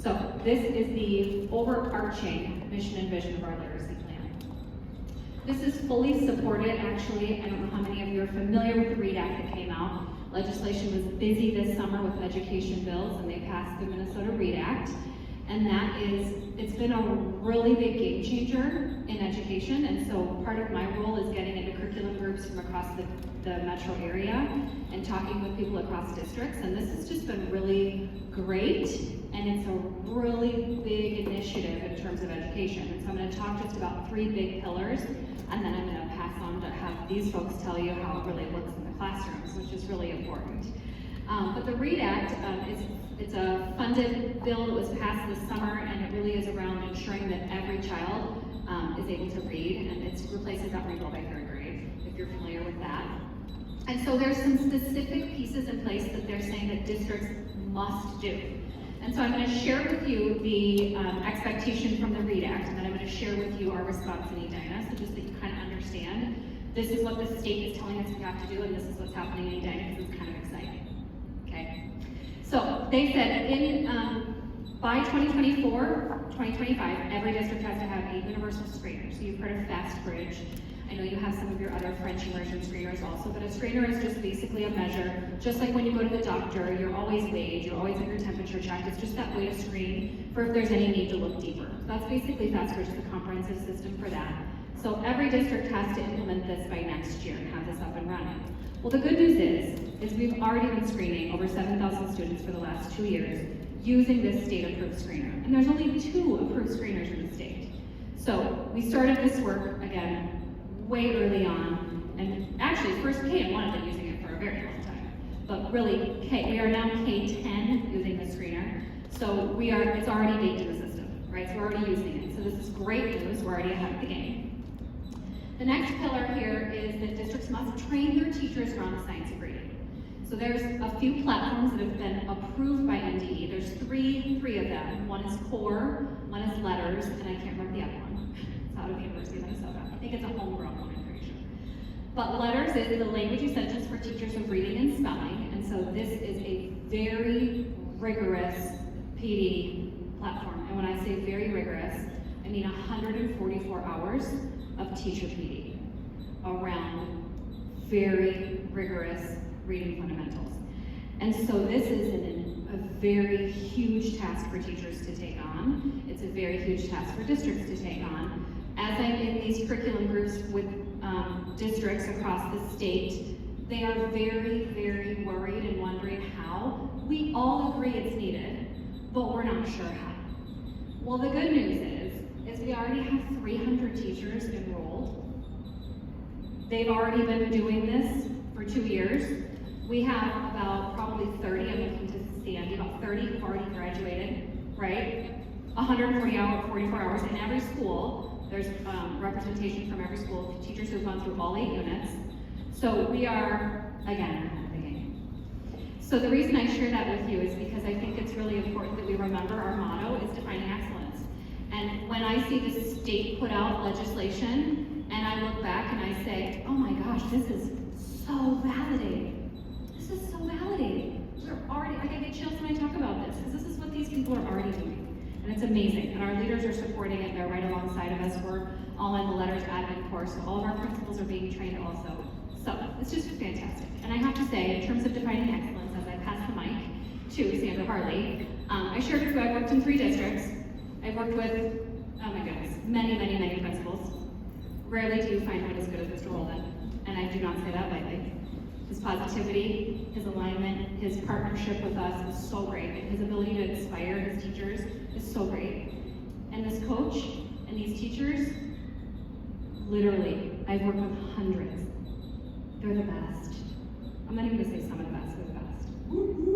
So this is the overarching mission and vision of our literacy plan. This is fully supported, actually. I don't know how many of you are familiar with the READ Act that came out. Legislation was busy this summer with education bills, and they passed the Minnesota READ Act. And that is, it's been a really big game changer in education. And so part of my role is getting into curriculum groups from across the metro area and talking with people across districts. And this has just been really great. And it's a really big initiative in terms of education. And so I'm going to talk just about 3 big pillars, and then I'm going to pass on to have these folks tell you how it really looks in the classrooms, which is really important. But the READ Act, it's a funded bill that was passed this summer, and it really is around ensuring that every child is able to read, and it replaces that read by 3rd grade, if you're familiar with that. And so there's some specific pieces in place that they're saying that districts must do. And so I'm going to share with you the expectation from the READ Act, and then I'm going to share with you our response in Edina, so just that you kind of understand. This is what the state is telling us we have to do, and this is what's happening in Edina, because it's kind of exciting. Okay? So they said by 2024, 2025, every district has to have a universal screener. So you've heard of Fast Bridge. I know you have some of your other French immersion screeners also, but a screener is just basically a measure, just like when you go to the doctor, you're always weighed, you're always having your temperature checked. It's just that way to screen for if there's any need to look deeper. So that's basically Fast Bridge, the comprehensive system for that. So every district has to implement this by next year and have this up and running. Well, the good news is we've already been screening over 7,000 students for the last 2 years using this state-approved screener. And there's only 2 approved screeners in the state. So we started this work, again, way early on, and actually first K-1 had been using it for a very long time, but really we are now K-10 using the screener, so it's already baked in the system, right? So we're already using it. So this is great news, we're already ahead of the game. The next pillar here is that districts must train their teachers around the science of reading. So there's a few platforms that have been approved by NDE. There's three of them. One is CORE, one is LETRS, and I can't remember the other one. It's out of the University of Minnesota. I think it's a homegrown one, I'm pretty sure. But LETRS is the language essentials for teachers of reading and spelling, and so this is a very rigorous PD platform. And when I say very rigorous, I mean 144 hours of teacher PD around very rigorous reading fundamentals. And so this is a very huge task for teachers to take on. It's a very huge task for districts to take on. As I'm in these curriculum groups with districts across the state, they are very, very worried and wondering how. We all agree it's needed, but we're not sure how. Well, the good news is we already have 300 teachers enrolled. They've already been doing this for 2 years. We have about probably 30, I'm looking to see, about 30 who've already graduated, right? 144 hours in every school. There's representation from every school, teachers who've gone through all 8 units. So we are, again, ahead of the game. So the reason I share that with you is because I think it's really important that we remember our motto is defining excellence. And when I see the state put out legislation, and I look back and I say, oh my gosh, this is so validating. This is so validating. We're already, I get chills when I talk about this, because this is what these people are already doing. And it's amazing. And our leaders are supporting it. They're right alongside of us. We're all in the LETRS admin course, so all of our principals are being trained also. So it's just fantastic. And I have to say, in terms of defining excellence, as I pass the mic to Sandra Harley, I shared with you I've worked in 3 districts. I've worked with, oh my goodness, many, many, many principals. Rarely do you find one as good as Mr. Holden, and I do not say that lightly. His positivity, his alignment, his partnership with us is so great, and his ability to inspire his teachers is so great. And this coach and these teachers, literally, I've worked with hundreds. They're the best. I'm not even gonna say some of the best, they're the best.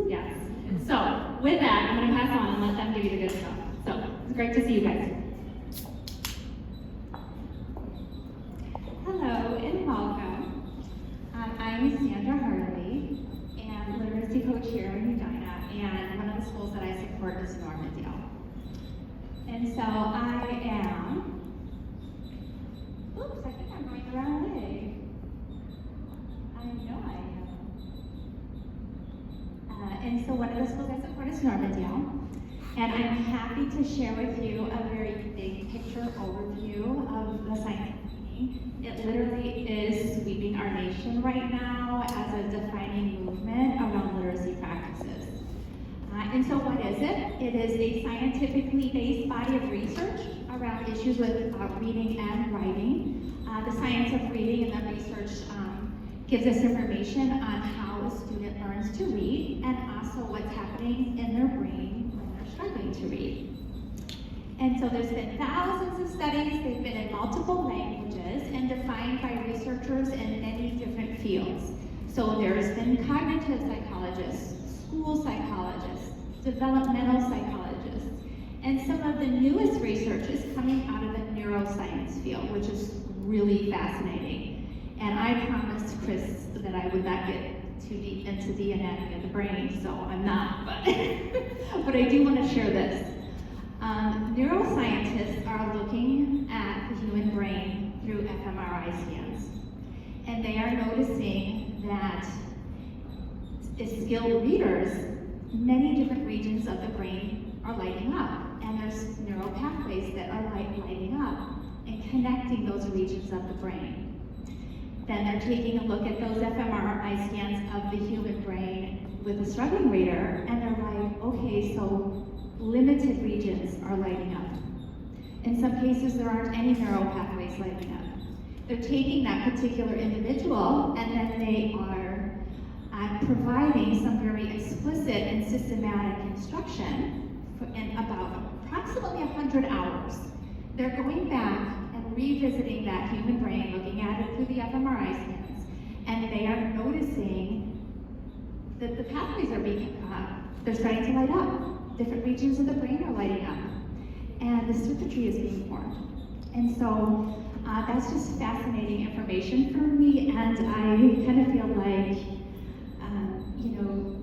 Yes. So, with that, I'm gonna pass on and let them give you the good stuff. So, it's great to see you guys. Hello and welcome. I'm Sandra Harley, and literacy coach here in Edina, and one of the schools that I support is Normandale. And so I am, oops, I think I'm going the wrong way. I know I am. And so one of the schools I support is Normandale. And I'm happy to share with you a very big picture overview of the science of reading. It literally is sweeping our nation right now as a defining movement around literacy practices. And so what is it? It is a scientifically based body of research around issues with reading and writing. The science of reading and the research gives us information on how a student learns to read and also what's happening in their brain when they're struggling to read. And so there's been thousands of studies, they've been in multiple languages and defined by researchers in many different fields. So there's been cognitive psychologists, school psychologists, developmental psychologists, and some of the newest research is coming out of the neuroscience field, which is really fascinating. And I promised Chris that I would not get too deep into the anatomy of the brain, so I'm not, but I do want to share this. Neuroscientists are looking at the human brain through fMRI scans, and they are noticing that as skilled readers, many different regions of the brain are lighting up, and there's neural pathways that are lighting up and connecting those regions of the brain. Then they're taking a look at those fMRI scans of the human brain with a struggling reader, and they're like, okay, so limited regions are lighting up. In some cases, there aren't any neural pathways lighting up. They're taking that particular individual, and then they are providing some very explicit and systematic instruction in about approximately 100 hours. They're going back and revisiting that human brain, looking at it through the fMRI scans, and they are noticing that the pathways are they're starting to light up. Different regions of the brain are lighting up, and the circuitry is being formed. And so that's just fascinating information for me, and I kind of feel like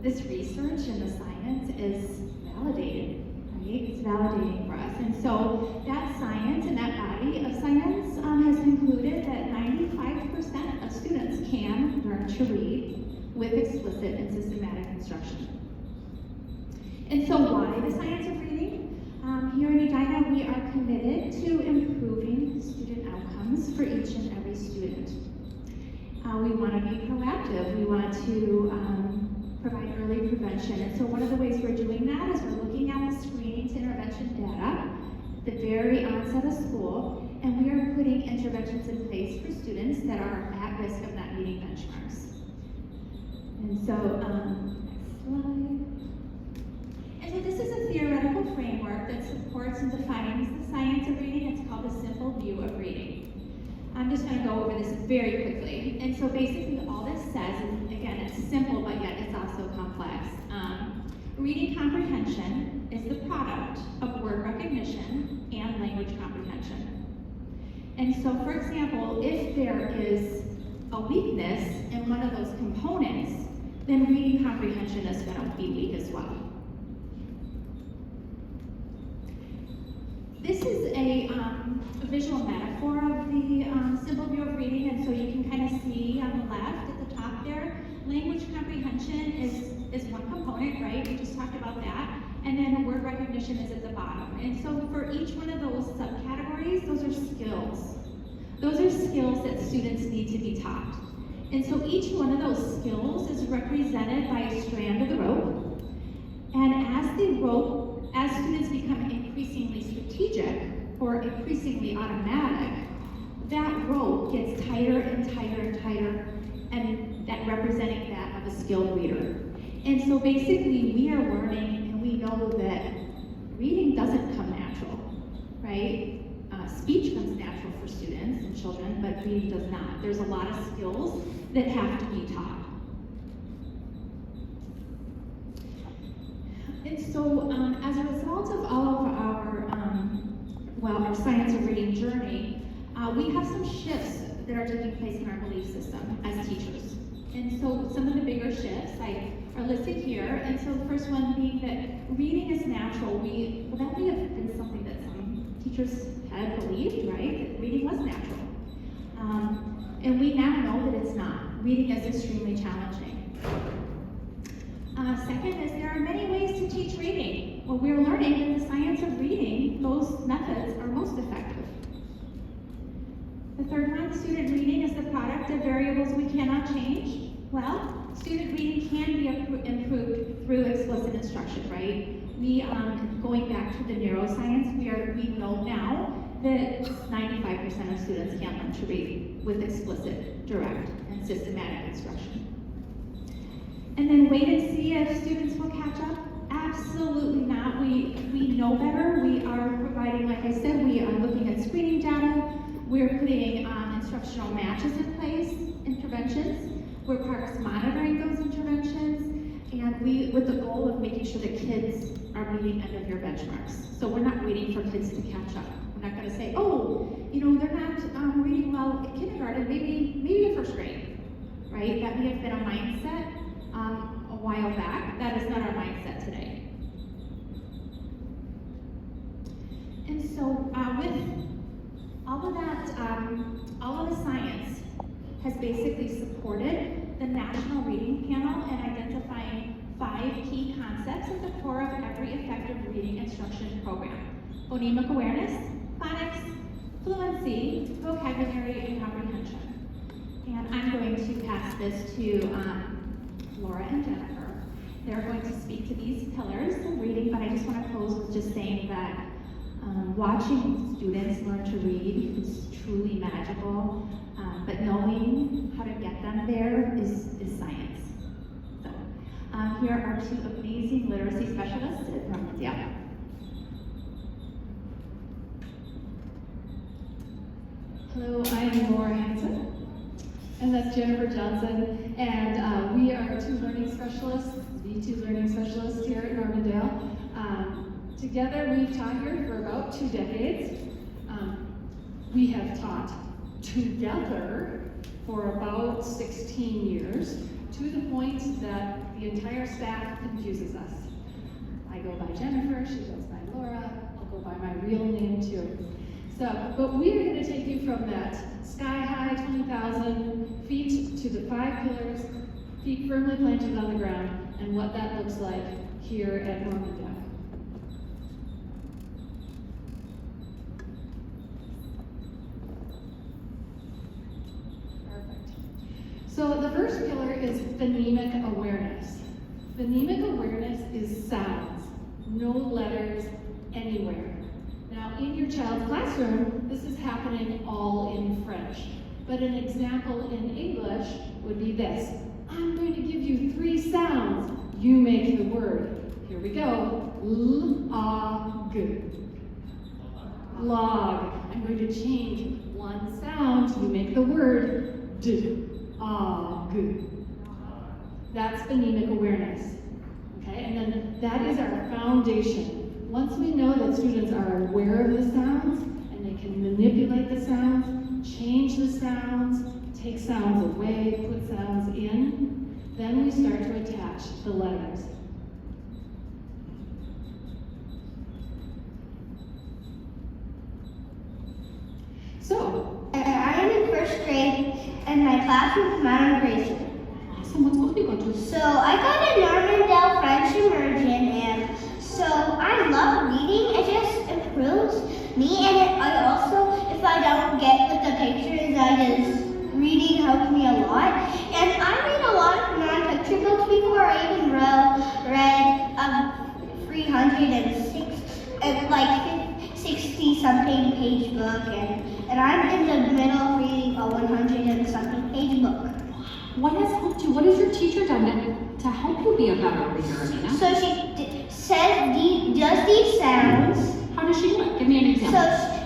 this research and the science is validated, right? It's validating for us. And so that science and that body of science has concluded that 95% of students can learn to read with explicit and systematic instruction. And so why the science of reading? Here in Edina, we are committed to improving student outcomes for each and every student. We want to be proactive. We want to provide early prevention. And so one of the ways we're doing that is we're looking at the screening to intervention data at the very onset of school, and we are putting interventions in place for students that are at risk of not meeting benchmarks. And so, next slide. And so this is a theoretical framework that supports and defines the science of reading. It's called the simple view of reading. I'm just going to go over this very quickly. And so basically all this says, and again, it's simple, but yet it's also complex. Reading comprehension is the product of word recognition and language comprehension. And so, for example, if there is a weakness in one of those components, then reading comprehension is going to be weak as well. This is a visual metaphor of the simple view of reading, and so you can kind of see on the left at the top there, language comprehension is one component, right? We just talked about that. And then word recognition is at the bottom. And so for each one of those subcategories, those are skills. Those are skills that students need to be taught. And so each one of those skills is represented by a strand of the rope. And as students become increasingly strategic or increasingly automatic, that rope gets tighter and tighter and tighter, and that representing that of a skilled reader. And so basically we are learning, and we know that reading doesn't come natural, right? Speech comes natural for students and children, but reading does not. There's a lot of skills that have to be taught. And so as a result of all of our our science of reading journey, we have some shifts that are taking place in our belief system as teachers. And so some of the bigger shifts are listed here. And so the first one being that reading is natural. That may have been something that some teachers had believed, right? That reading was natural. And we now know that it's not. Reading is extremely challenging. Second is there are many ways to teach reading. well, we're learning in the science of reading, those methods are most effective. The third one, student reading is the product of variables we cannot change. Well, student reading can be improved through explicit instruction, right? We, going back to the neuroscience, we know now that 95% of students can't learn to read with explicit, direct, and systematic instruction. And then wait and see if students will catch up? Absolutely not. We know better. We are providing, like I said, we are looking at screening data. We're putting instructional matches in place, interventions. We're parks monitoring those interventions, and with the goal of making sure that kids are meeting end of year benchmarks. So we're not waiting for kids to catch up. We're not going to say, oh, you know, they're not reading well in kindergarten, maybe in first grade, right? That may have been a mindset a while back. That is not our mindset today. And so with all of that, all of the science has basically supported the National Reading Panel in identifying 5 key concepts at the core of every effective reading instruction program: phonemic awareness, phonics, fluency, vocabulary, and comprehension. And I'm going to pass this to Laura and Jennifer. They're going to speak to these pillars of reading, but I just want to close with just saying that watching students learn to read is truly magical, but knowing how to get them there is science. So here are 2 amazing literacy specialists at Normandale. Hello, I am Laura Hansen, and that's Jennifer Johnson, and we are 2 learning specialists, the 2 learning specialists here at Normandale. Together, we've taught here for about 2 decades. We have taught together for about 16 years, to the point that the entire staff confuses us. I go by Jennifer, she goes by Laura, I'll go by my real name too. So, but we're going to take you from that sky-high 20,000 feet to the 5 pillars, feet firmly planted on the ground, and what that looks like here at Normandale. So the first pillar is phonemic awareness. Phonemic awareness is sounds, no letters anywhere. Now in your child's classroom, this is happening all in French. But an example in English would be this. I'm going to give you 3 sounds. You make the word. Here we go. L-A-G. Log. I'm going to change 1 sound. You make the word D. A-G. That's phonemic awareness. Okay, and then that is our foundation. Once we know that students are aware of the sounds and they can manipulate the sounds, change the sounds, take sounds away, put sounds in, then we start to attach the letters. So, I am in first grade, and my classroom is Madam Gracie. awesome, what school do you go to? So I got a Normandale French immersion, and so I love reading. It just improves me, and I also, if I don't get with the pictures, reading helps me a lot. And I read a lot of non-picture books before. I even read a 60-something page book, and I'm in the middle of reading a 100-something page book. What has helped you? What has your teacher done to help you be a better reader, Edina? So she does these sounds. How does she do it? Give me an example.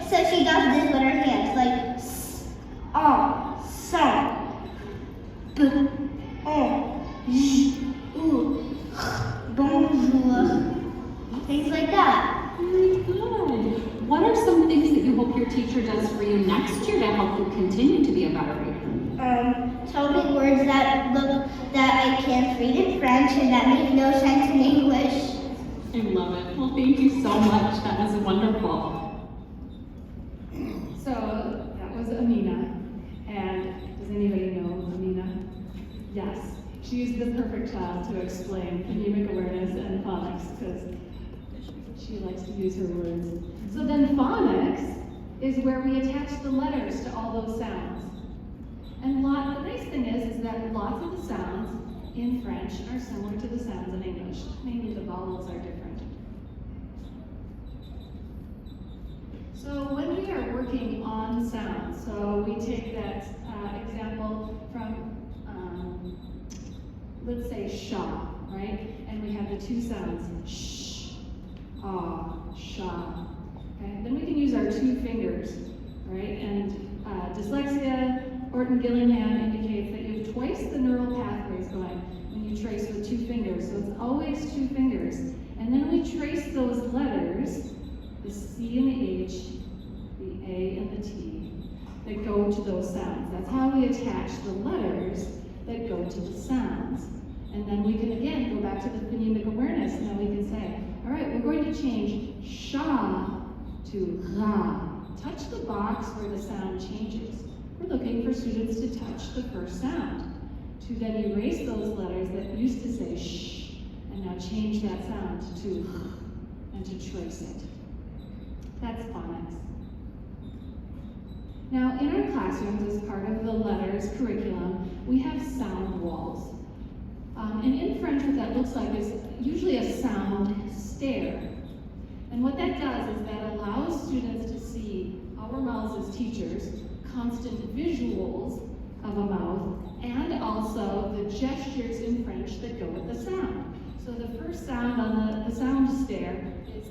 So she does this with her hands, like s, so, b, j, bonjour, things like that. Very good. What are some things that you hope your teacher does for you next year to help you continue to be a better reader? Tell me words that I can't read in French and that make no sense in English. I love it. Well, thank you so much. That was wonderful. So that was Amina. And does anybody know Amina? Yes. She's the perfect child to explain phonemic awareness and phonics, because She likes to use her words. So then phonics is where we attach the letters to all those sounds. And the nice thing is that lots of the sounds in French are similar to the sounds in English. Maybe the vowels are different. So when we are working on sounds, so we take that example from, let's say sha, right? And we have the two sounds, sh, ah, sha. Okay? Then we can use our two fingers, right? And dyslexia, Orton-Gillingham indicates that you have twice the neural pathways going when you trace with two fingers. So it's always two fingers. And then we trace those letters, the C and the H, the A and the T, that go to those sounds. That's how we attach the letters that go to the sounds. And then we can again go back to the phonemic awareness. Now we can say, all right, we're going to change sha to ra. Touch the box where the sound changes. We're looking for students to touch the first sound, to then erase those letters that used to say sh, and now change that sound to and to trace it. That's phonics. Now, in our classrooms, as part of the LETRS curriculum, we have sound walls. And in French, what that looks like is usually a sound stair. And what that does is that allows students to see our mouths as teachers, constant visuals of a mouth, and also the gestures in French that go with the sound. So the first sound on the sound stair is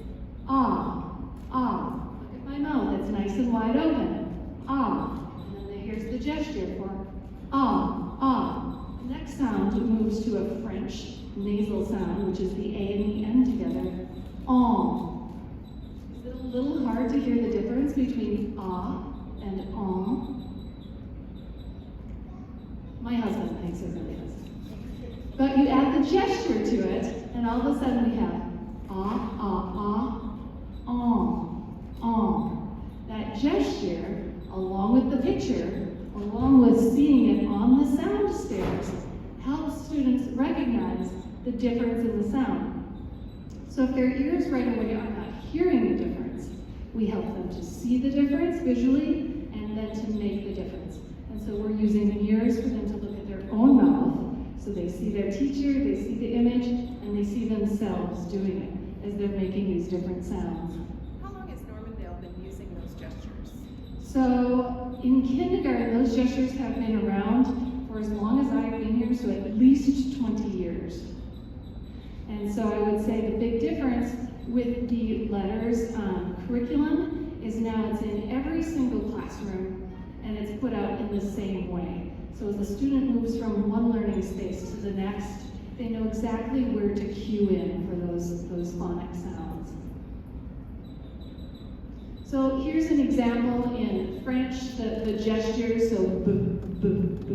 ah, ah. Look at my mouth, it's nice and wide open. Ah. And then here's the gesture for ah, ah. The next sound moves to a French nasal sound, which is the A and the N together. On. Is it a little hard to hear the difference between ah and on? My husband thinks it really is. But you add the gesture to it, and all of a sudden we have ah, ah, ah, on. That gesture, along with the picture, along with seeing it on the sound stairs, helps students recognize the difference in the sound. So if their ears right away are not hearing the difference, we help them to see the difference visually and then to make the difference. And so we're using the mirrors for them to look at their own mouth, so they see their teacher, they see the image, and they see themselves doing it as they're making these different sounds. How long has Normandale been using those gestures? So in kindergarten, those gestures have been around for as long as I've been here, so at least 20 years. And so I would say the big difference with the LETRS curriculum is now it's in every single classroom and it's put out in the same way. So as the student moves from one learning space to the next, they know exactly where to cue in for those phonic sounds. So here's an example in French, the gestures, so b, b, b,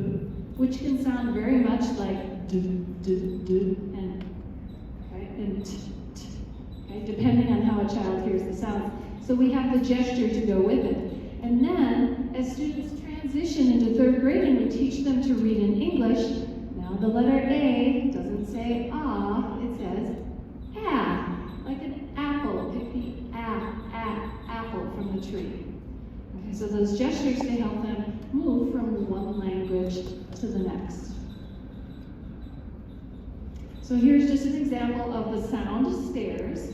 which can sound very much like d, d, d, and t, t, okay, depending on how a child hears the sound. So we have the gesture to go with it. And then, as students transition into third grade and we teach them to read in English, now the letter A doesn't say ah, it says ah, like an apple. Pick the apple from the tree. Okay, so those gestures, they help them move from one language to the next. So here's just an example of the sound stairs.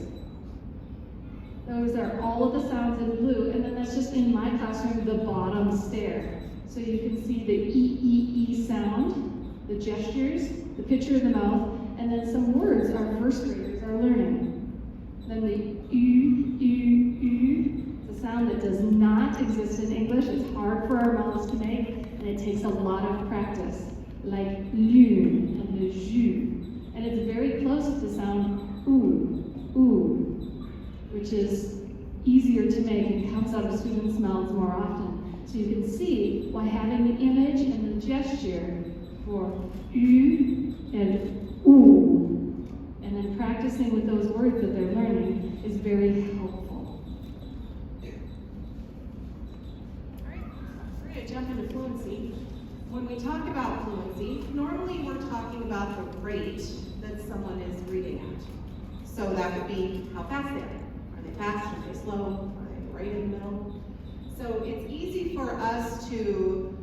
Those are all of the sounds in blue, and then that's just in my classroom, the bottom stair. So you can see the E sound, the gestures, the picture of the mouth, and then some words our first graders are learning. Then the the sound that does not exist in English. It's hard for our mouths to make, and it takes a lot of practice, like lune and the jus. And it's very close to the sound ooh, which is easier to make and comes out of students' mouths more often. So you can see why having the image and the gesture for and ooh, and then practicing with those words that they're learning is very helpful. All right, we're going to jump into fluency. When we talk about fluency, normally we're talking about the rate that someone is reading at. So that would be how fast they are. they fast? Are they slow? Are they right in the middle? So it's easy for us to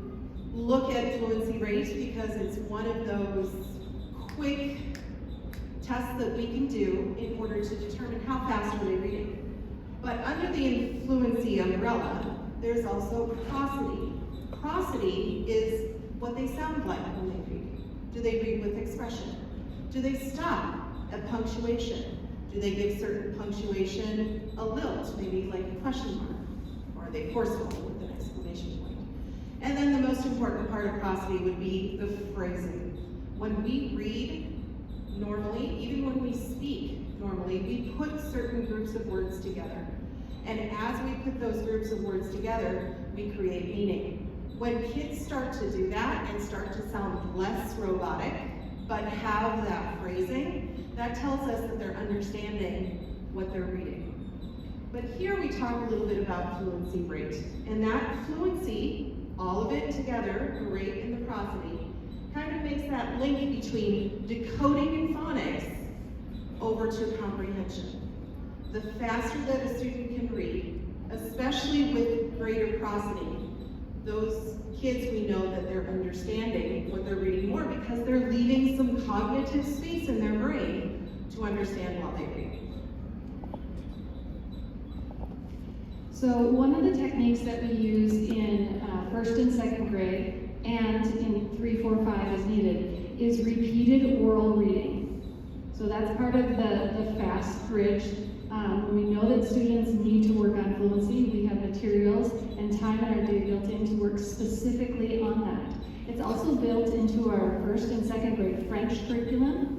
look at fluency rate because it's one of those quick tests that we can do in order to determine how fast are they reading. But under the fluency umbrella, there's also prosody. Prosody is what they sound like when they read. Do they read with expression? Do they stop at punctuation? Do they give certain punctuation a lilt, maybe like a question mark? Or are they forceful with an exclamation point? And then the most important part of prosody would be the phrasing. When we read normally, even when we speak normally, we put certain groups of words together. And as we put those groups of words together, we create meaning. When kids start to do that and start to sound less robotic, but have that phrasing, that tells us that they're understanding what they're reading. But here we talk a little bit about fluency rate. And that fluency, all of it together, the rate and the prosody, kind of makes that link between decoding and phonics over to comprehension. The faster that a student can read, especially with greater prosody, those kids, we know that they're understanding what they're reading more because they're leaving some cognitive space in their brain to understand while they read. So one of the techniques that we use in first and second grade and in 3, 4, 5 as needed is repeated oral reading. So that's part of the FAST bridge. When we know that students need to work on fluency, we have materials and time in our day built in to work specifically on that. It's also built into our first and second grade French curriculum.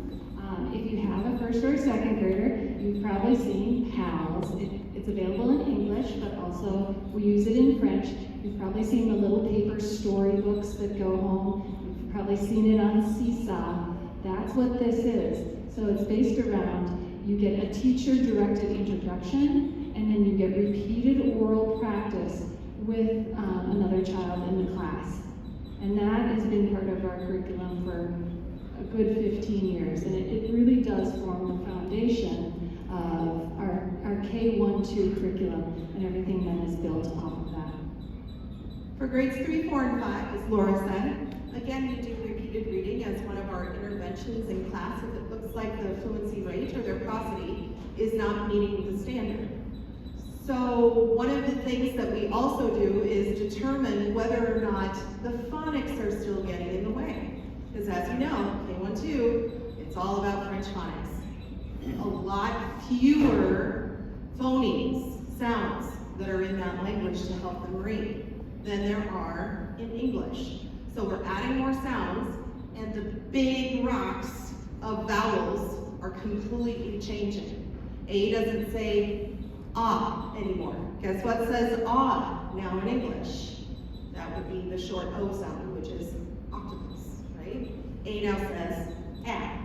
If you have a first or a second grader, you've probably seen PALS. It's available in English, but also we use it in French. You've probably seen the little paper storybooks that go home. You've probably seen it on Seesaw. That's what this is. So it's based around, you get a teacher-directed introduction, and then you get repeated oral practice with another child in the class. And that has been part of our curriculum for a good 15 years, and it really does form the foundation of our K-1-2 curriculum and everything that is built off of that. For grades 3, 4, and 5, as Laura said, again, we do repeated reading as one of our interventions in class if it looks like the fluency rate or their prosody is not meeting the standard. So one of the things that we also do is determine whether or not the phonics are still getting in the way. Because as you know, K-1-2, it's all about French phonics. A lot fewer phonemes, sounds that are in that language to help them read than there are in English. So we're adding more sounds, and the big rocks of vowels are completely changing. A doesn't say ah anymore. Guess what says ah now in English? That would be the short O sound, which is octopus, right? A now says ah.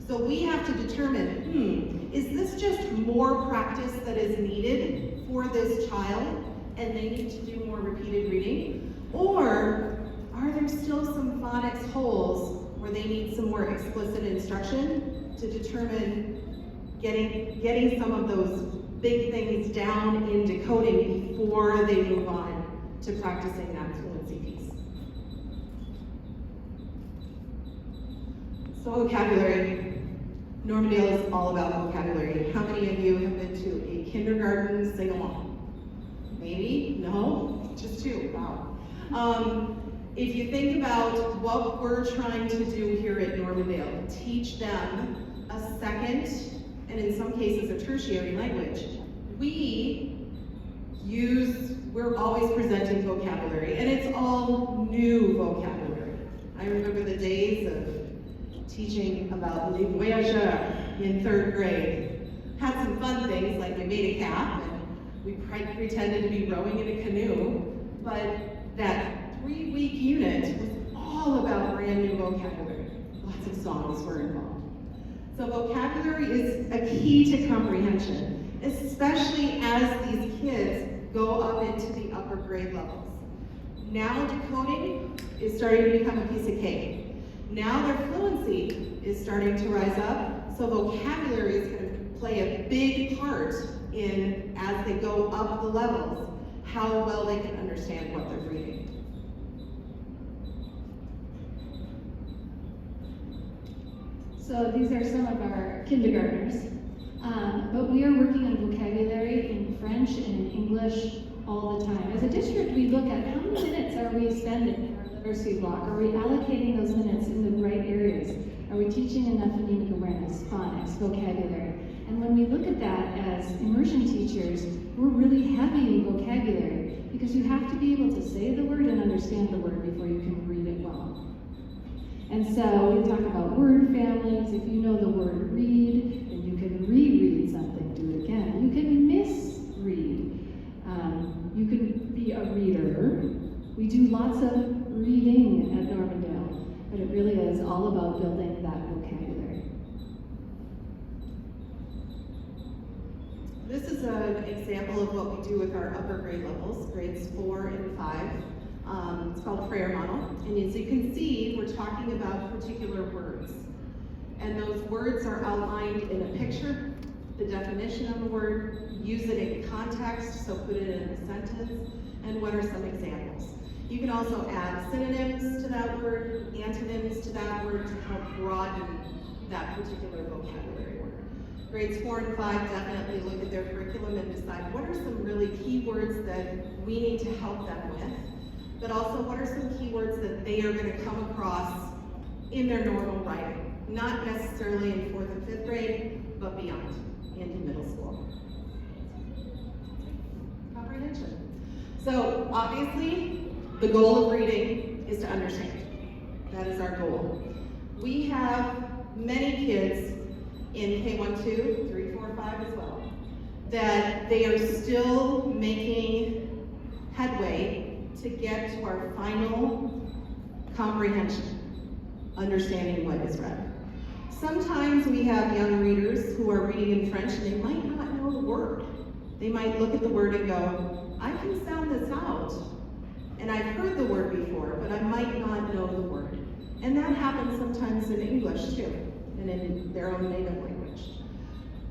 So we have to determine, is this just more practice that is needed for this child, and they need to do more repeated reading? Or are there still some phonics holes where they need some more explicit instruction to determine getting some of those big things down in decoding before they move on to practicing that fluency piece? So vocabulary. Normandale is all about vocabulary. How many of you have been to a kindergarten sing-along? Maybe? No? Just 2? Wow. If you think about what we're trying to do here at Normandale, teach them a second, and in some cases a tertiary language, we're always presenting vocabulary, and it's all new vocabulary. I remember the days of teaching about les voyageurs in 3rd grade. Had some fun things, like we made a cap, and we pretended to be rowing in a canoe, but that 3-week unit was all about brand new vocabulary. Lots of songs were involved. So vocabulary is a key to comprehension, especially as these kids go up into the upper grade levels. Now decoding is starting to become a piece of cake. Now their fluency is starting to rise up, so vocabulary is going to play a big part in, as they go up the levels, how well they can understand what they're reading. So these are some of our kindergartners, but we are working on vocabulary in French and in English all the time. As a district, we look at how many minutes are we spending in our literacy block? Are we allocating those minutes in the right areas? Are we teaching enough phonemic awareness, phonics, vocabulary? And when we look at that as immersion teachers, we're really heavy in vocabulary because you have to be able to say the word and understand the word before you can read it well. And so we talk about word families. If you know the word read, then you can reread something, do it again. You can misread. You can be a reader. We do lots of reading at Normandale, but it really is all about building that vocabulary. This is an example of what we do with our upper grade levels, grades 4 and 5. It's called a prayer model, and as you can see, we're talking about particular words. And those words are outlined in a picture, the definition of a word, use it in context, so put it in a sentence, and what are some examples. You can also add synonyms to that word, antonyms to that word to help broaden that particular vocabulary word. Grades 4 and 5 definitely look at their curriculum and decide what are some really key words that we need to help them with, but also what are some keywords that they are going to come across in their normal writing, not necessarily in 4th and 5th grade, but beyond, into middle school. Comprehension. So obviously, the goal of reading is to understand. That is our goal. We have many kids in K1, 2, 3, 4, 5 as well, that they are still making headway to get to our final comprehension, understanding what is read. Sometimes we have young readers who are reading in French and they might not know the word. They might look at the word and go, I can sound this out, and I've heard the word before, but I might not know the word. And that happens sometimes in English too, and in their own native language.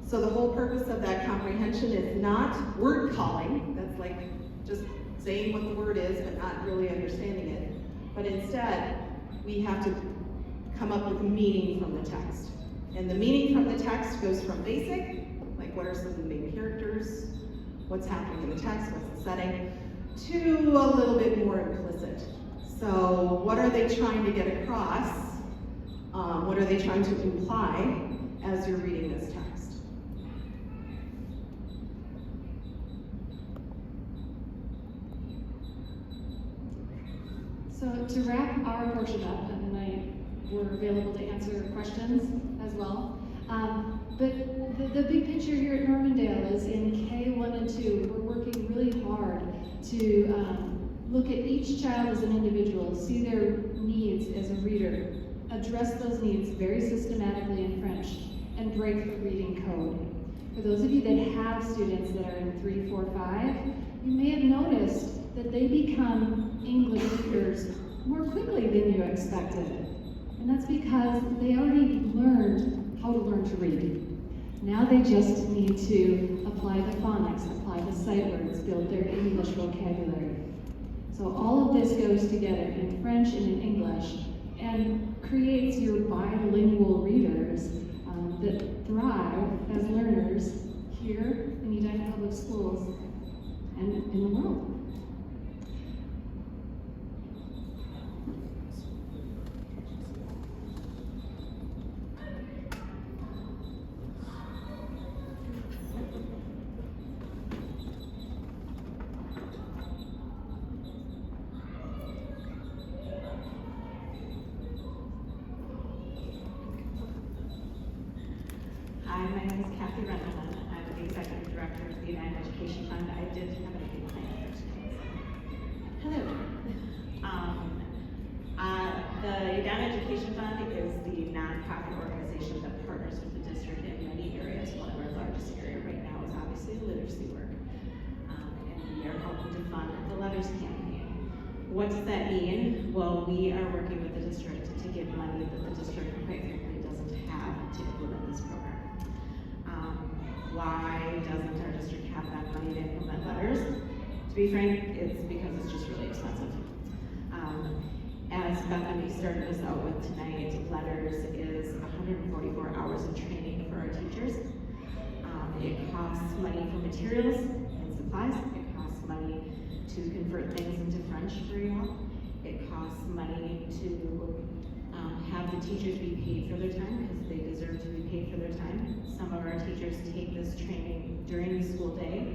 So the whole purpose of that comprehension is not word calling, that's like just saying what the word is but not really understanding it, but instead we have to come up with meaning from the text. And the meaning from the text goes from basic, like what are some of the main characters, what's happening in the text, what's the setting, to a little bit more implicit. So what are they trying to get across? What are they trying to imply as you're reading this text? So to wrap our portion up, and we're available to answer questions as well. But the big picture here at Normandale is in K1 and 2, we're working really hard to look at each child as an individual, see their needs as a reader, address those needs very systematically in French, and break the reading code. For those of you that have students that are in 3, 4, 5, you may have noticed that they become English readers more quickly than you expected. And that's because they already learned how to learn to read. Now they just need to apply the phonics, apply the sight words, build their English vocabulary. So all of this goes together in French and in English and creates your bilingual readers that thrive as learners here in Edina Public Schools and in the world. Hi, my name is Kathy Rendelman. I'm the Executive Director of the Edina Education Fund. I did have a big plan first. Hello. The Edina Education Fund is the nonprofit organization that partners with the district in many areas. One of our largest areas right now is obviously literacy work. And we are helping to fund the LETRS campaign. What does that mean? Well, we are working with the district to get money that the district quite frankly doesn't have to implement this program. Why doesn't our district have that money to implement letters? To be frank, it's because it's just really expensive. As Bethany started us out with tonight, LETRS is 144 hours of training for our teachers. It costs money for materials and supplies. It costs money to convert things into French for you all. It costs money to have the teachers be paid for their time because they deserve to be paid for their time. Some of our teachers take this training during the school day.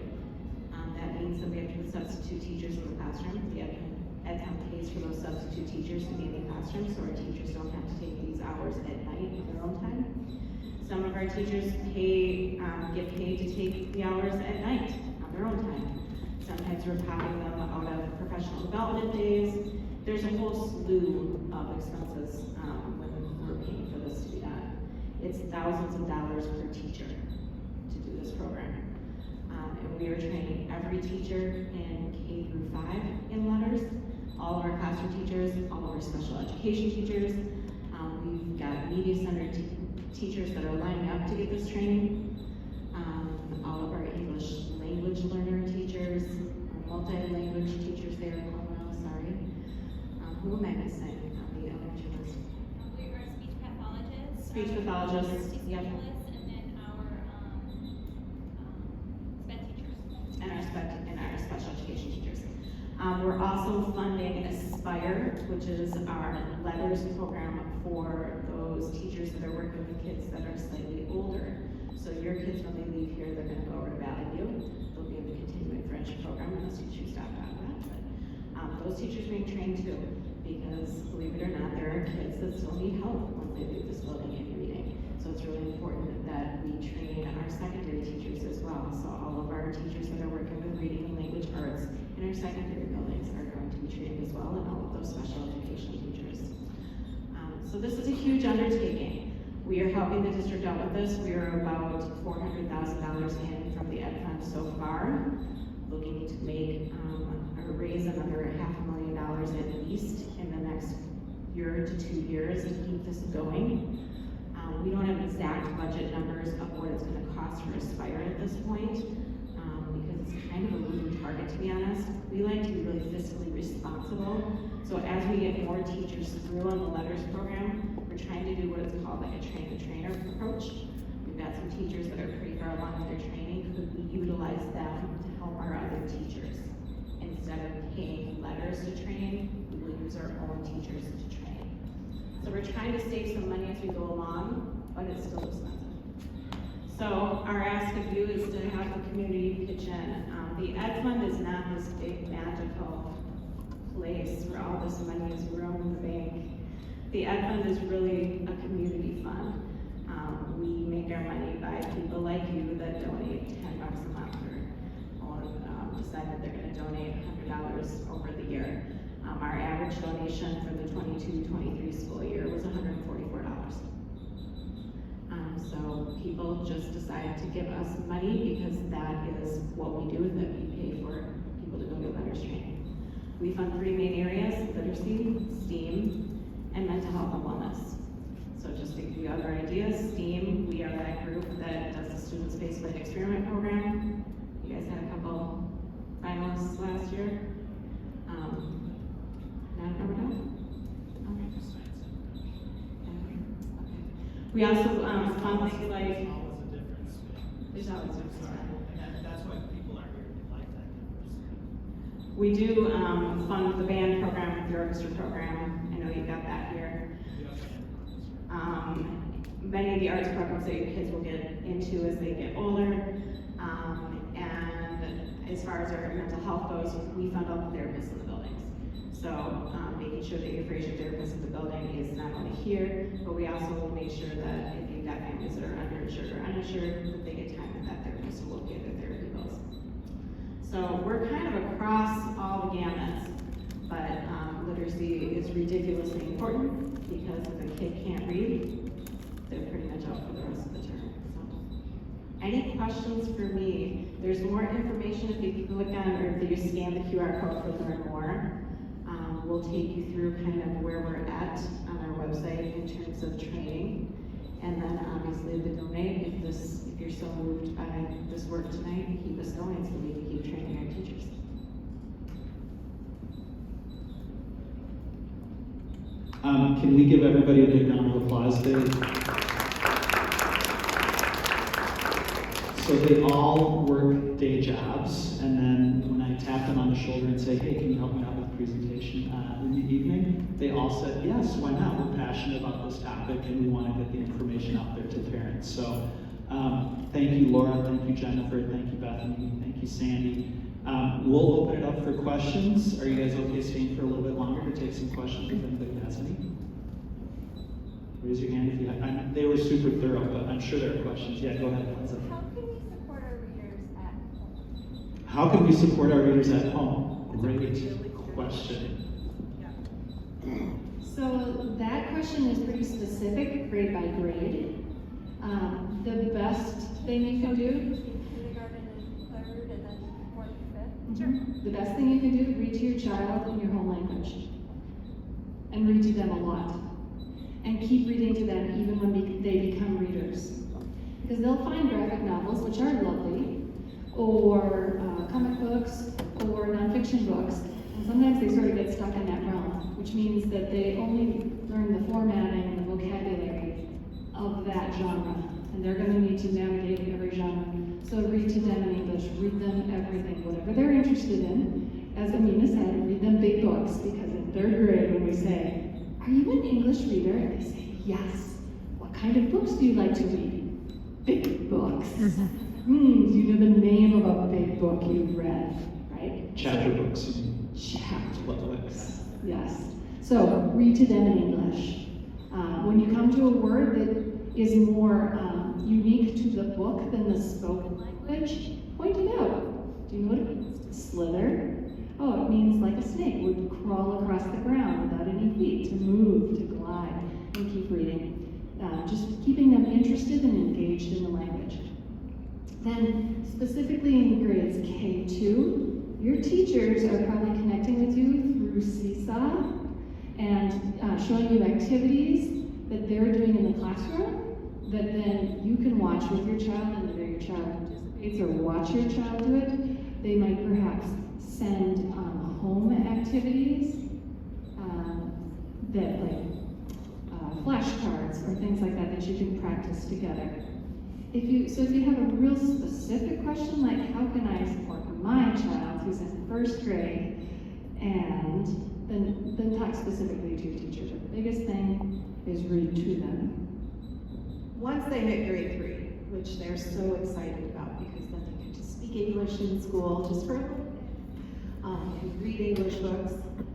That means that we have to put substitute teachers in the classroom. The EdCom pays for those substitute teachers to be in the classroom, so our teachers don't have to take these hours at night in their own time. Some of our teachers get paid to take the hours at night on their own time. Sometimes we're popping them out of professional development days. There's a whole slew of expenses when we're paying for this to be done. It's thousands of dollars per teacher to do this program. And we are training every teacher in K through 5 in LETRS, all of our classroom teachers, all of our special education teachers. We've got media center teachers that are lining up to get this training. All of our English language learner teachers, our multi-language teachers there, sorry. Who am I missing on the elementary list? We are speech pathologists. Speech pathologists, yep. And then our SPED teachers. And our special education teachers. We're also funding ASPIRE, which is our LETRS program for those teachers that are working with kids that are slightly older. So your kids, when they leave here, they're gonna go over to Valley View. They'll be in the continuing French program unless you choose to opt out of that. But those teachers are being trained too, because believe it or not, there are kids that still need help once they leave this building in reading. So it's really important that we train our secondary teachers as well. So all of our teachers that are working with reading and language arts in our secondary buildings are going to be trained as well, and all of those special education teachers. So this is a huge undertaking. We are helping the district out with this. We are about $400,000 in from the Ed Fund so far, looking to make or raise another $500,000 at least in the next year to 2 years to keep this going. We don't have exact budget numbers of what it's going to cost for ASPIRE at this point, because it's kind of a moving target, to be honest. We like to be really fiscally responsible. So as we get more teachers through on the LETRS program, we're trying to do what is called like a train-the-trainer approach. We've got some teachers that are pretty far along in their training. Could we utilize them to help our other teachers? Instead of paying LETRS to train, we will use our own teachers to train. So we're trying to save some money as we go along, but it's still expensive. So our ask of you is to have the community pitch in. The Ed Fund is not this big magical place where all this money is grown in the bank. The Ed Fund is really a community fund. We make our money by people like you that donate $10 a month or decide that they're going to donate $100 over the year. Our average donation for the 22-23 school year was $144. So people just decide to give us money because that is what we do, that we pay for people to go get LETRS training. We fund 3 main areas: literacy, STEAM, and mental health and wellness. So just to give you other ideas, STEAM, we are that group that does the Student Spaceflight Experiment program. You guys had a couple finalists last year. We also fund things like. There's always a difference. That's why people are here. They like that diversity. We do fund the band program, the orchestra program. I know you've got that here. Many of the arts programs that your kids will get into as they get older. And as far as our mental health goes, we fund all the therapists in the buildings. So making sure that your Fraser therapist in the building is not only here, but we also will make sure that if you've got families that are underinsured or uninsured, that they get time with that therapist who will pay their therapy bills. So we're kind of across all the gamuts, but literacy is ridiculously important because if a kid can't read, they're pretty much out for the rest of the term. So, any questions for me? There's more information if you click on or if you scan the QR code for learn more. We'll take you through kind of where we're at on our website in terms of training. And then obviously the donate, if you're so moved by this work tonight, keep us going so we can keep training our teachers. Can we give everybody a big round of applause, Dave? So they all work day jobs, and then when I tap them on the shoulder and say, hey, can you help me out with the presentation in the evening? They all said, yes, why not? We're passionate about this topic and we want to get the information out there to parents. So thank you, Laura, thank you, Jennifer, thank you, Bethany, thank you, Sandy. We'll open it up for questions. Are you guys okay staying for a little bit longer to take some questions if anybody has any? Raise your hand if you have. They were super thorough, but I'm sure there are questions. Yeah, go ahead. How can we support our readers at home? Great question. So that question is pretty specific, grade by grade. The best thing you can do, the best thing you can do, read to your child in your home language. And read to them a lot. And keep reading to them even when they become readers. Because they'll find graphic novels, which are lovely, or comic books, or nonfiction books. And sometimes they sort of get stuck in that realm, which means that they only learn the formatting and the vocabulary of that genre. And they're going to need to navigate every genre. So read to them in English, read them everything, whatever they're interested in. As Amina said, read them big books, because in 3rd grade when we say, are you an English reader? And they say, yes. What kind of books do you like to read? Big books. Do you know the name of a big book you've read, right? Chapter books. Chapter books. Yes. So read to them in English. When you come to a word that is more unique to the book than the spoken language, point it out. Do you know what it means? Slither. Oh, it means like a snake would crawl across the ground without any feet, to move, to glide, and keep reading. Just keeping them interested and engaged in the language. Then, specifically in grades K2, your teachers are probably connecting with you through Seesaw and showing you activities that they're doing in the classroom that then you can watch with your child, and whether your child participates or watch your child do it. They might perhaps send home activities that flashcards or things like that you can practice together. If you have a real specific question like how can I support my child who's in 1st grade, and then talk specifically to your teacher. But the biggest thing is read to them. Once they hit grade 3, which they're so excited about because then they get to speak English in school just for a little bit, and read English books,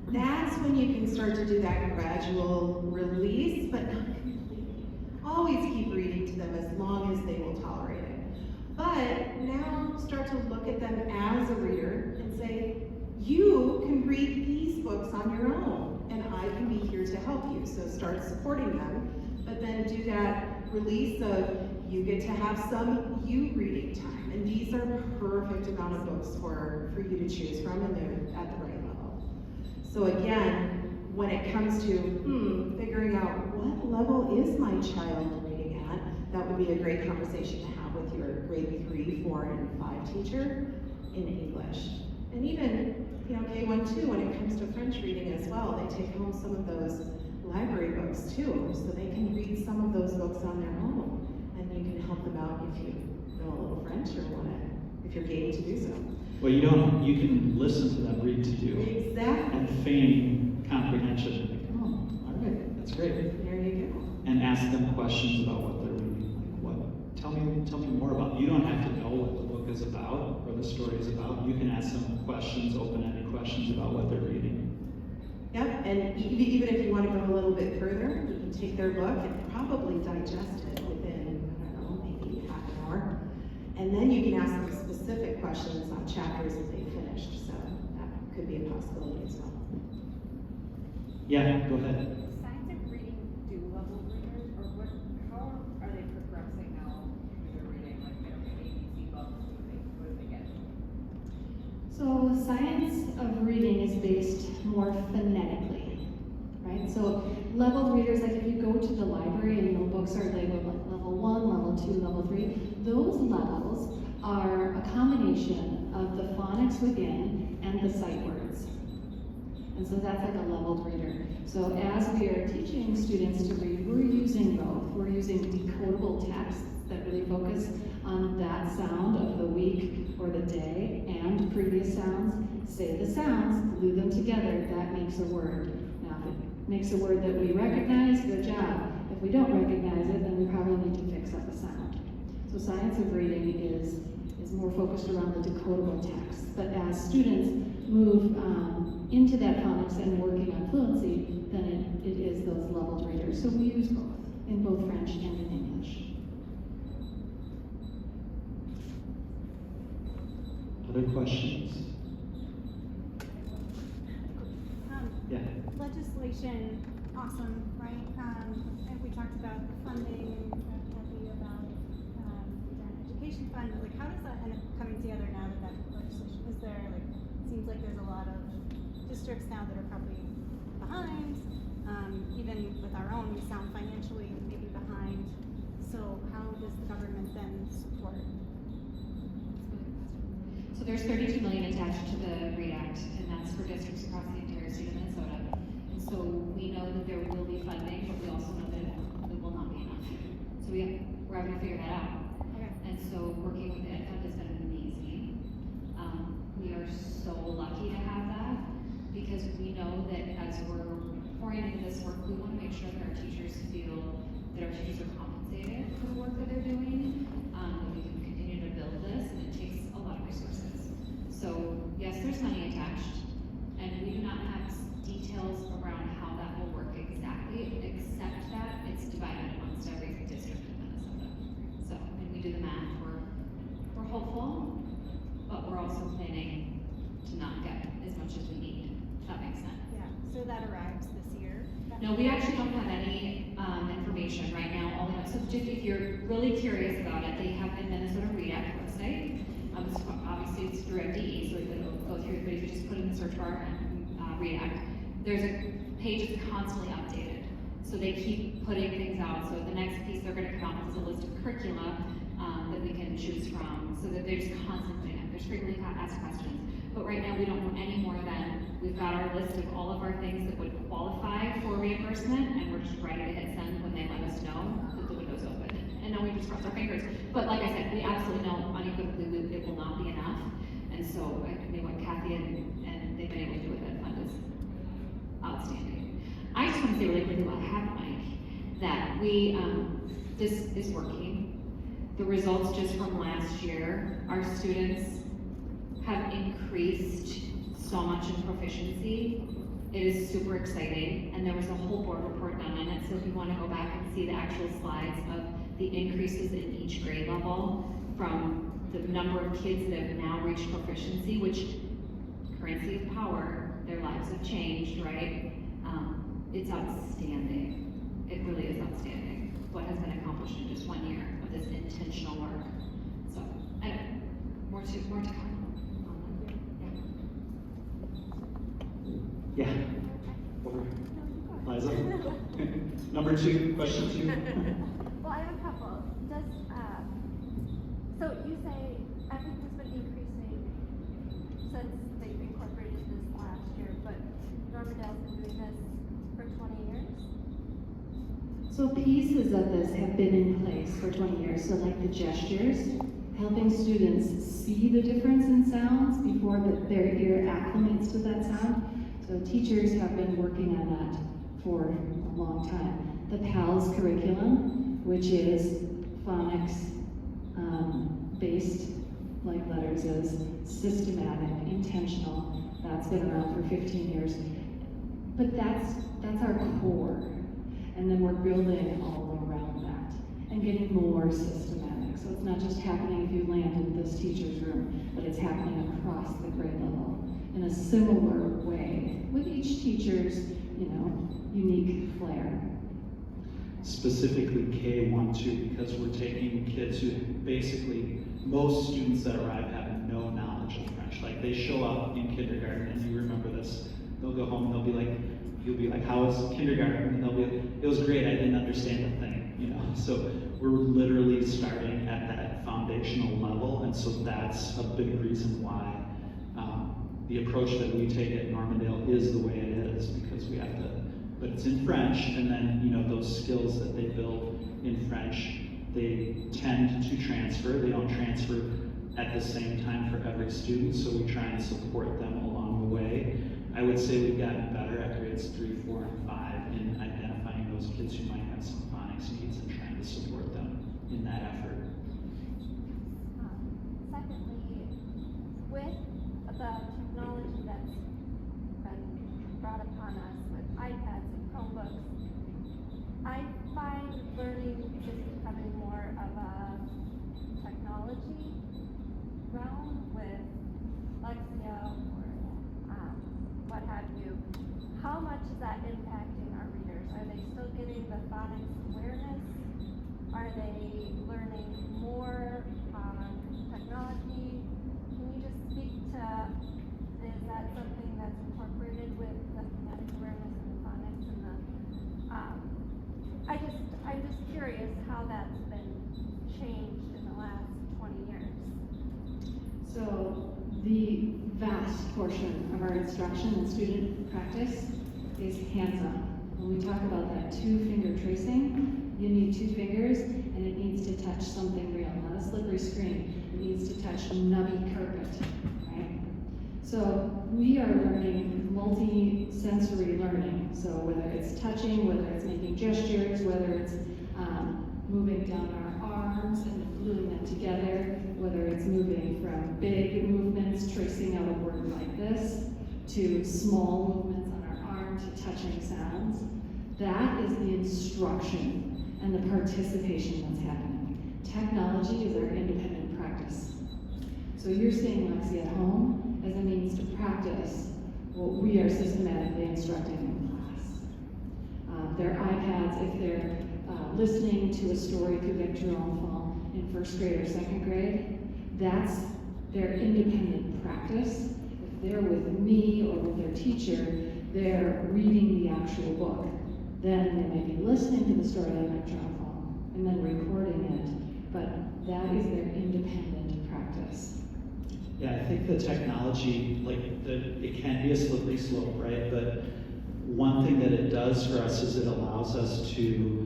that's when you can start to do that gradual release, but not completely. Always keep reading to them as long as they will tolerate it. But now start to look at them as a reader and say, you can read these books on your own, and I can be here to help you. So start supporting them, but then do that release of you get to have some you reading time. And these are perfect amount of books for you to choose from, and they're at the right level. So again, when it comes to figuring out what level is my child reading at, that would be a great conversation to have with your grade 3, 4, and 5 teacher in English. And even, K1, 2, when it comes to French reading as well, they take home some of those library books too, so they can read some of those books on their own. And you can help them out if you know a little French or if you're game to do so. Well, you can listen to them read to you. Exactly. And feign comprehension. Like, oh, all right, that's great. There you go. And ask them questions about what they're reading. Like, tell me more about. You don't have to know what the book is about or the story is about. You can ask them questions, open-ended questions about what they're reading. Yep, and even if you want to go a little bit further, you can take their book and probably digest it within, maybe half an hour. And then you can ask them specific questions on chapters that they finished. So that could be a possibility as well. Yeah, go ahead. Signs of reading do level readers, or how are they progressing now in their reading? Like, they don't get ABC books, what do they get? So science of reading is based more phonetically. right? So leveled readers, like if you go to the library and the books are labeled like level 1, level 2, level 3, those levels are a combination of the phonics within and the sight words. And so that's like a leveled reader. So as we are teaching students to read, we're using both. We're using decodable texts that really focus on that sound of the week or the day and previous sounds. Say the sounds, glue them together, that makes a word. Now if it makes a word that we recognize, good job. If we don't recognize it, then we probably need to fix up the sound. So science of reading is more focused around the decodable text. But as students move into that phonics and working on fluency, then it is those leveled readers. So we use both, in both French and in English. Other questions? Yeah. Legislation, awesome, right? And we talked about the funding and Kathy about the education fund. Like, how does that end up coming together now that that legislation is there? Like, it seems like there's a lot of districts now that are probably behind. Even with our own, we sound financially maybe behind. So how does the government then support? So there's 32 million attached to the READ Act, and that's for districts across the entire state of Minnesota. And so we know that there will be funding, but we also know that it will not be enough. So we're having to figure that out. Okay. And so working with the Ed Fund has been amazing. We are so lucky to have that because we know that as we're pouring into this work, we want to make sure that our teachers feel that our teachers are compensated for the work that they're doing. That we can continue to build this, and it takes a lot of resources. So yes, there's money attached, and we do not have details around how that will work exactly, except that it's divided amongst every district in Minnesota. So, and we do the math, we're hopeful, but we're also planning to not get as much as we need, if that makes sense. Yeah. So that arrives this year. No, we actually don't have any information right now. All we know, so just if you're really curious about it, they have the Minnesota READ Act website. Obviously it's through MDE, so we could go through it, but if you just put in the search bar READ Act, there's a page that's constantly updated. So they keep putting things out. So the next piece they're going to come out with is a list of curricula that we can choose from, so that they're just constantly putting up. There's frequently asked questions. But right now we don't know any more than we've got our list of all of our things that would qualify for reimbursement, and we're just ready to hit send when they let us know that the window's open. And now we just cross our fingers. But like I said, we absolutely know unequivocally it will not be enough. And so I mean, what Kathy and they've been able to do with that fund is outstanding. I just want to say really quickly while I have the mic that this is working. The results just from last year, our students have increased so much in proficiency. It is super exciting, and there was a whole board report done on it, so if you want to go back and see the actual slides of the increases in each grade level from the number of kids that have now reached proficiency, which currency of power, their lives have changed, right? It's outstanding. It really is outstanding what has been accomplished in just 1 year of this intentional work. So, anyway, more to come. Yeah. Over. Liza. Number 2, question 2. Well, I have a couple. So you say everything's been increasing since they've incorporated this last year, but Normandale's been doing this for 20 years? So pieces of this have been in place for 20 years. So like the gestures, helping students see the difference in sounds before their ear acclimates to that sound. So teachers have been working on that for a long time. The PALS curriculum, which is phonics based, like LETRS is, systematic, intentional. That's been around for 15 years. But that's our core. And then we're building all around that and getting more systematic. So it's not just happening if you land in this teacher's room, but it's happening across the grade level in a similar way with each teacher's, unique flair. Specifically K-1-2, because we're taking kids who basically, most students that arrive have no knowledge of French. Like they show up in kindergarten, and you remember this, they'll go home and they'll be like, you'll be like, how was kindergarten? And they'll be like, it was great, I didn't understand a thing, you know? So we're literally starting at that foundational level, and so that's a big reason why the approach that we take at Normandale is the way it is, because we have to, but it's in French, and then, you know, those skills that they build in French, they tend to transfer. They don't transfer at the same time for every student, so we try and support them along the way. I would say we've gotten better at grades 3, 4, and 5 in identifying those kids who might have some phonics needs and trying to support them in that effort. Secondly, with the technology that's been brought upon us with iPads and Chromebooks, I find learning is becoming more of a technology realm with Lexia or what have you. How much is that impacting our readers? Are they still getting the phonics awareness? Are they learning more technology? Can you just speak to, is that something that's incorporated with the phonetic awareness and the phonics and the, I'm just curious how that's been changed in the last 20 years. So the vast portion of our instruction and student practice is hands-on. When we talk about that 2-finger tracing, you need 2 fingers and it needs to touch something real, not a slippery screen. It needs to touch nubby carpet, right? So we are learning multi-sensory learning. So whether it's touching, whether it's making gestures, whether it's moving down our arms and gluing them together, whether it's moving from big movements, tracing out a word like this, to small movements on our arm, to touching sounds. That is the instruction and the participation that's happening. Technology is our independent practice. So you're seeing Lexi at home as a means to practice what we are systematically instructing in class. Their iPads, if they're listening to a story through Victor Fall in 1st grade or 2nd grade, that's their independent practice. If they're with me or with their teacher, they're reading the actual book. Then they may be listening to the story on Victor Fall and then recording it, but that is their independent practice. Yeah, I think the technology, it can be a slippery slope, right? But one thing that it does for us is it allows us to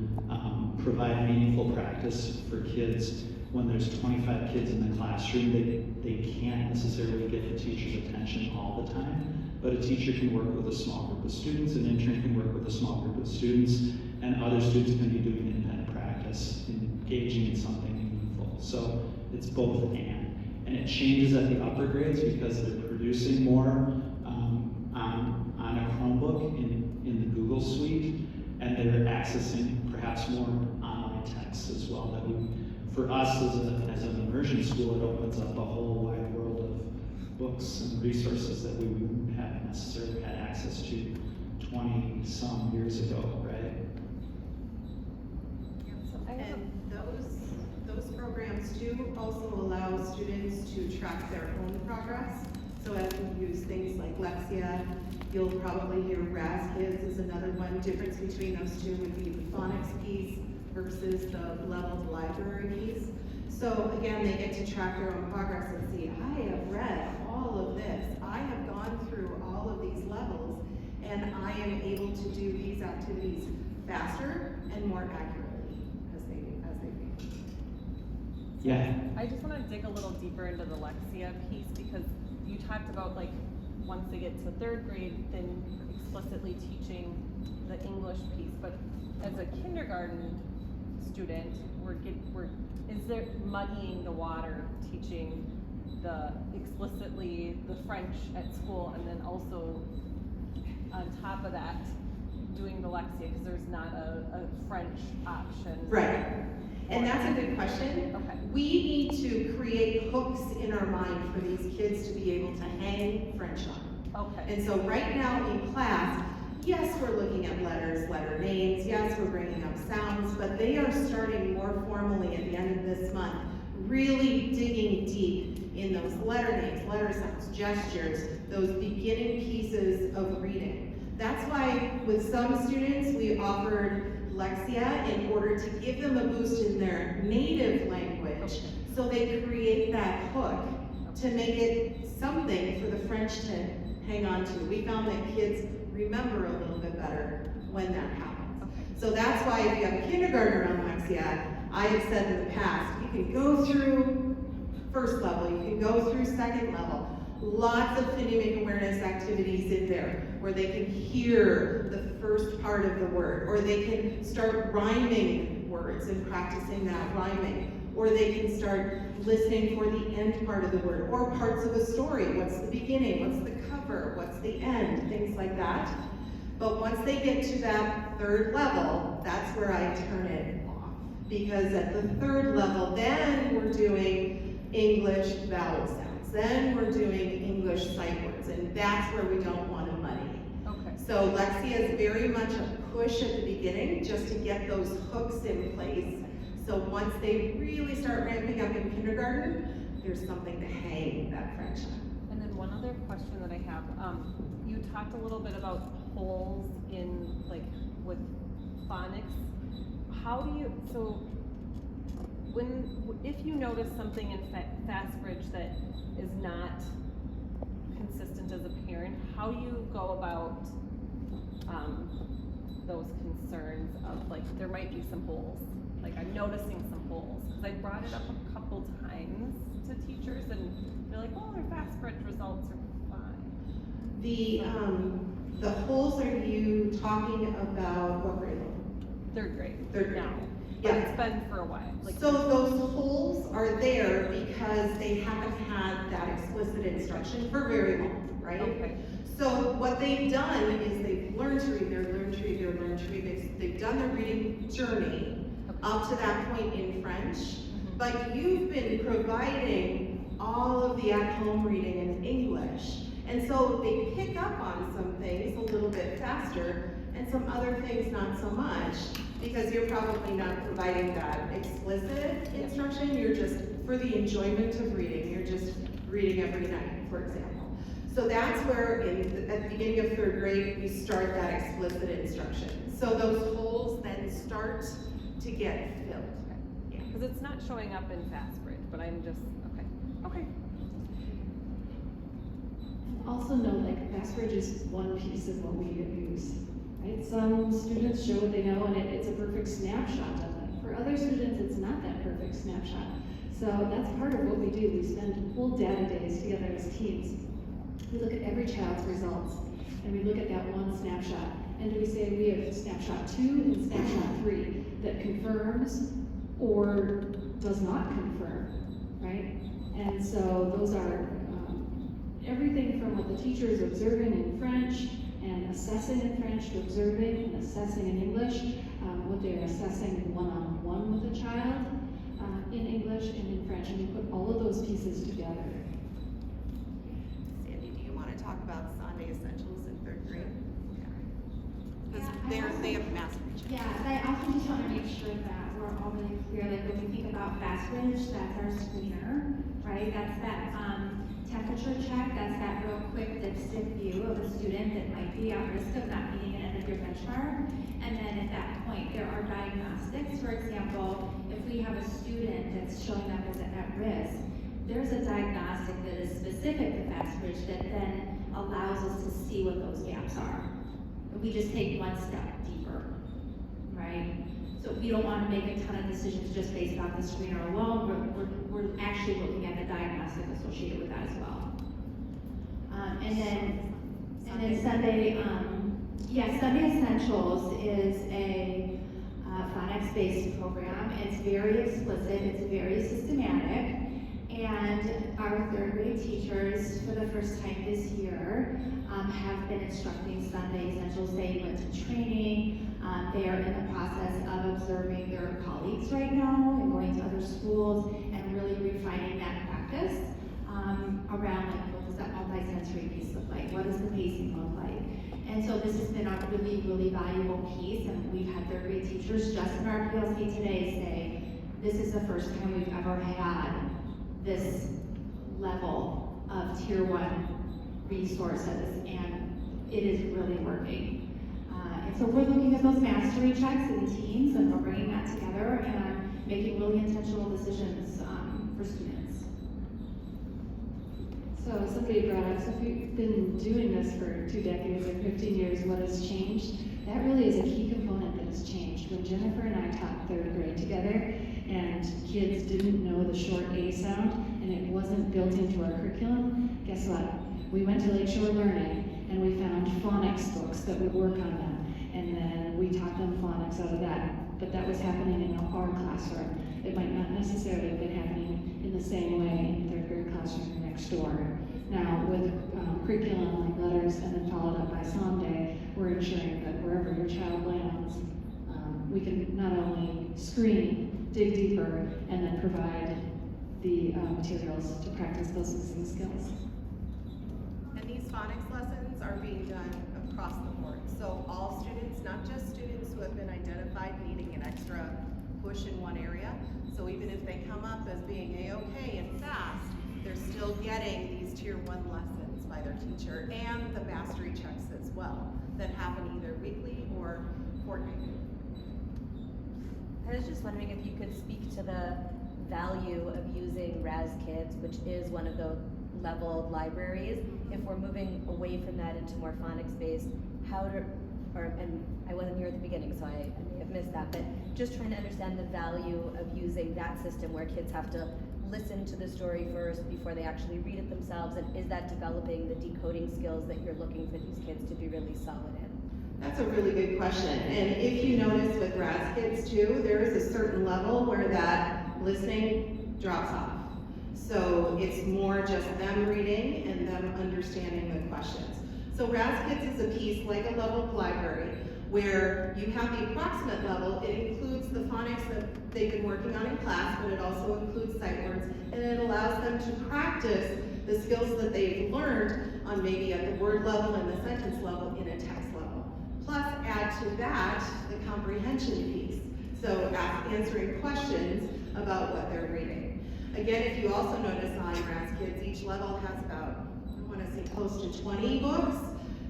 provide meaningful practice for kids. When there's 25 kids in the classroom, they can't necessarily get the teacher's attention all the time, but a teacher can work with a small group of students, an intern can work with a small group of students, and other students can be doing independent practice, engaging in something meaningful. So it's both and it changes at the upper grades because they're producing more on a Chromebook in the Google suite, and they're accessing perhaps more online texts as well. That for us as an immersion school, it opens up a whole wide world of books and resources that we wouldn't have necessarily had access to 20-some years ago, right? And those programs do also allow students to track their own progress. So as we use things like Lexia, you'll probably hear RAS-Kids is another one. Difference between those two would be the phonics piece versus the leveled library piece. So again, they get to track their own progress and see, I have read all of this. I have gone through all of these levels, and I am able to do these activities faster and more accurately as they go. Yeah. I just want to dig a little deeper into the Lexia piece, because you talked about, like, once they get to 3rd grade, then explicitly teaching the English piece. But as a kindergarten student, is there muddying the water teaching explicitly the French at school, and then also on top of that doing the Lexia, because there's not a French option? Right. And that's a good question. Okay. We need to create hooks in our mind for these kids to be able to hang French on. Okay. And so right now in class, yes, we're looking at letters, letter names, yes, we're bringing up sounds, but they are starting more formally at the end of this month, really digging deep in those letter names, letter sounds, gestures, those beginning pieces of reading. That's why with some students, we offered Lexia in order to give them a boost in their native language, so they create that hook to make it something for the French to hang on to. We found that kids remember a little bit better when that happens. So that's why if you have a kindergartner on Lexia, I have said in the past, you can go through first level, you can go through second level. Lots of phonemic awareness activities in there where they can hear the first part of the word, or they can start rhyming words and practicing that rhyming, or they can start listening for the end part of the word, or parts of a story. What's the beginning? What's the cover? What's the end? Things like that. But once they get to that third level, that's where I turn it off. Because at the third level, then we're doing English vowel sounds. Then we're doing English sight words, and that's where we don't want to muddy. Okay. So Lexia is very much a push at the beginning, just to get those hooks in place. So once they really start ramping up in kindergarten, there's something to hang that French on. And then one other question that I have, you talked a little bit about holes in, like, with phonics. How do you, so if you notice something in Fastbridge that is not consistent as a parent, how do you go about those concerns of, like, there might be some holes? Like, I'm noticing some holes, because I brought it up a couple times to teachers, and they're like, well, their Fastbridge results are fine. The holes, are you talking about what grade level? Third grade. Third grade. Now. Yeah. But it's been for a while. Like, so those holes are there because they haven't had that explicit instruction for very long, right? Okay. So what they've done is they've learned to read, they've learned to read, they've done their reading journey up to that point in French, but you've been providing all of the at-home reading in English. And so they pick up on some things a little bit faster and some other things not so much, because you're probably not providing that explicit instruction. You're just, for the enjoyment of reading, you're just reading every night, for example. So that's where at the beginning of third grade, we start that explicit instruction. So those holes then start to get filled. Yeah, because it's not showing up in Fastbridge, but I'm just, okay. Also know, like, Fastbridge is one piece of what we use, right? Some students show what they know, and it's a perfect snapshot of it. For other students, it's not that perfect snapshot. So that's part of what we do. We spend whole data days together as teams. We look at every child's results, and we look at that one snapshot. And we say we have snapshot 2 and snapshot 3 that confirms or does not confirm, right? And so those are everything from what the teacher is observing in French and assessing in French to observing and assessing in English, what they're assessing one-on-one with a child in English and in French, and we put all of those pieces together. Sandy, do you want to talk about Sunday essentials in third grade? Because they have massive reach. Yeah, I also just want to make sure that we're all really clear, like when we think about Fastbridge, that's our screener, right? That's that temperature check, that's that real quick dipstick view of a student that might be at risk of not meeting an end of your benchmark. And then at that point, there are diagnostics. For example, if we have a student that's showing up as at risk, there's a diagnostic that is specific to Fastbridge that then allows us to see what those gaps are. We just take one step deeper, right? So we don't want to make a ton of decisions just based off the screener alone. We're actually looking at the diagnostic associated with that as well. And then Sunday, Sunday Essentials is a phonics-based program. It's very explicit, it's very systematic, and our third grade teachers, for the first time this year, have been instructing Sunday Essentials. They went to training. They are in the process of observing their colleagues right now and going to other schools and really refining that practice around, like, what does that multi-sensory piece look like? What does the pacing look like? And so this has been a really, really valuable piece, and we've had third grade teachers just in our PLC today say, this is the first time we've ever had this level of tier 1 resources, and it is really working. And so we're looking at those mastery checks in teams, and we're bringing that together and making really intentional decisions for students. So somebody brought up, so if you've been doing this for 2 decades or 15 years, what has changed? That really is a key component that has changed. When Jennifer and I taught 3rd grade together, and kids didn't know the short A sound, and it wasn't built into our curriculum, guess what? We went to Lakeshore Learning, and we found phonics books that would work on them. And then we taught them phonics out of that. But that was happening in our classroom. It might not necessarily have been happening in the same way in the 3rd grade classroom next door. Now, with curriculum like LETRS and then followed up by Psalm Day, we're ensuring that wherever your child lands, we can not only screen, dig deeper, and then provide the materials to practice those listening skills. And these phonics lessons are being done across the board. So all students, not just students who have been identified needing an extra push in one area. So even if they come up as being A-OK and fast, they're still getting these tier 1 lessons by their teacher and the mastery checks as well that happen either weekly or fortnightly. I was just wondering if you could speak to the value of using Raz Kids, which is one of the leveled libraries. If we're moving away from that into more phonics-based, and I wasn't here at the beginning, so I may have missed that, but just trying to understand the value of using that system where kids have to listen to the story first before they actually read it themselves, and is that developing the decoding skills that you're looking for these kids to be really solid in? That's a really good question. And if you notice with Raz Kids too, there is a certain level where that listening drops off. So it's more just them reading and them understanding the questions. So Raz Kids is a piece like a leveled library where you have the approximate level. It includes the phonics that they've been working on in class, but it also includes sight words, and it allows them to practice the skills that they've learned on maybe at the word level and the sentence level in a text level. Plus add to that the comprehension piece. So answering questions about what they're reading. Again, if you also notice on Raz Kids, each level has about, I want to say close to 20 books.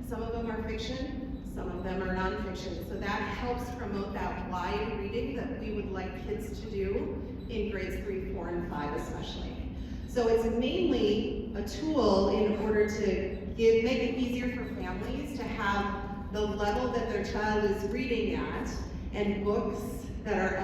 Some of them are fiction, some of them are nonfiction. So that helps promote that wide reading that we would like kids to do in grades 3, 4, and 5 especially. So it's mainly a tool in order to make it easier for families to have the level that their child is reading at and books that are